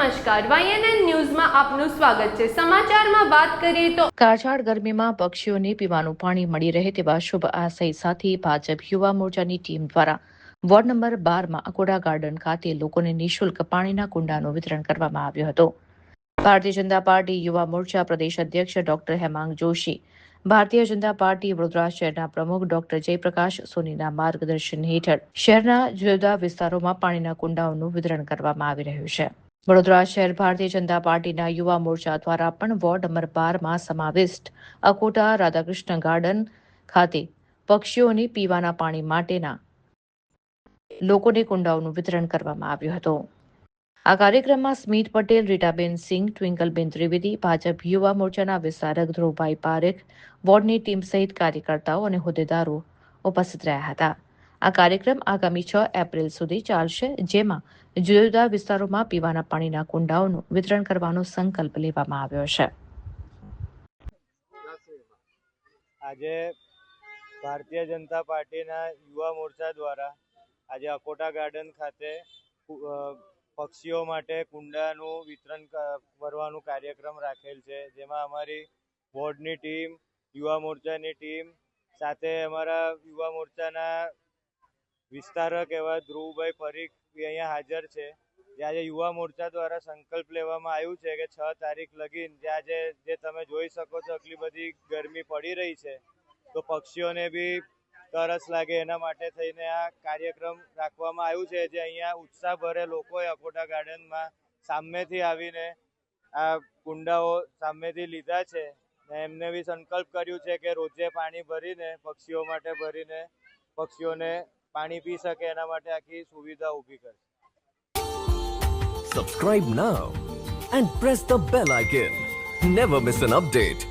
નમસ્કાર, YNN ન્યૂઝમાં આપનું સ્વાગત છે। સમાચારમાં વાત કરીએ તો કાળઝાળ ગરમીમાં પક્ષીઓને પીવાનું પાણી મળી રહે તેવા શુભ આશય સાથે ભાજપ યુવા મોરચાની ટીમ દ્વારા વોર્ડ નંબર 12માં અકોડા ગાર્ડન ખાતે લોકોને નિઃશુલ્ક પાણીના કુંડાનું વિતરણ કરવામાં આવ્યું હતું। ભારતીય જનતા પાર્ટી યુવા મોરચા પ્રદેશ અધ્યક્ષ ડોક્ટર હેમાંગ જોશી, ભારતીય જનતા પાર્ટી વડોદરા શહેરના પ્રમુખ ડોક્ટર જયપ્રકાશ સોનીના માર્ગદર્શન હેઠળ શહેરના જુદા જુદા વિસ્તારોમાં પાણીના કુંડાઓનું વિતરણ કરવામાં આવી રહ્યું છે। વડોદરા શહેર ભારતીય જનતા પાર્ટીના યુવા મોરચા દ્વારા પણ વોર્ડ નંબર 12માં સમાવિષ્ટ અકોટા રાધાકૃષ્ણ ગાર્ડન ખાતે પક્ષીઓને પીવાના પાણી માટેના લોકોને કુંડાઓનું વિતરણ કરવામાં આવ્યું હતું। આ કાર્યક્રમમાં સ્મિત પટેલ, રીટાબેન સિંહ, ટ્વિંકલબેન ત્રિવેદી, ભાજપ યુવા મોરચાના વિસ્તારક ધ્રુવભાઈ પારેખ, વોર્ડની ટીમ સહિત કાર્યકર્તાઓ અને હોદ્દેદારો ઉપસ્થિત રહ્યા હતા। આ કાર્યક્રમ આગામી 6 એપ્રિલ સુધી ચાલશે, જેમાં જુદા જુદા વિસ્તારોમાં પીવાના પાણીના કુંડાઓનું વિતરણ કરવાનો સંકલ્પ લેવામાં આવ્યો છે। આજે ભારતીય જનતા પાર્ટીના યુવા મોરચા દ્વારા આજે અકોટા ગાર્ડન ખાતે પક્ષીઓ માટે કુંડાનું વિતરણ કરવાનું કાર્યક્રમ રાખેલ છે, જેમાં અમારી વોર્ડની ટીમ, યુવા મોરચાની ટીમ સાથે અમારા યુવા મોરચાના વિસ્તારક એવા ધ્રુવભાઈ પરીખ અહીંયા હાજર છે। આજે યુવા મોરચા દ્વારા સંકલ્પ લેવામાં આવ્યું છે કે 6 તારીખ લગીન જે તમે જોઈ શકો છો આટલી બધી ગરમી પડી રહી છે, તો પક્ષીઓને બી તરસ લાગે એના માટે થઈને આ કાર્યક્રમ રાખવામાં આવ્યું છે। જે અહીંયા ઉત્સાહભરે લોકોએ અકોટા ગાર્ડનમાં સામેથી આવીને આ કુંડાઓ સામેથી લીધા છે ને એમને બી સંકલ્પ કર્યું છે કે રોજે પાણી ભરીને પક્ષીઓ માટે ભરીને પક્ષીઓને પાણી પી શકે એના માટે આખી સુવિધા ઊભી કરશે। Subscribe now and press the bell icon. Never miss an update.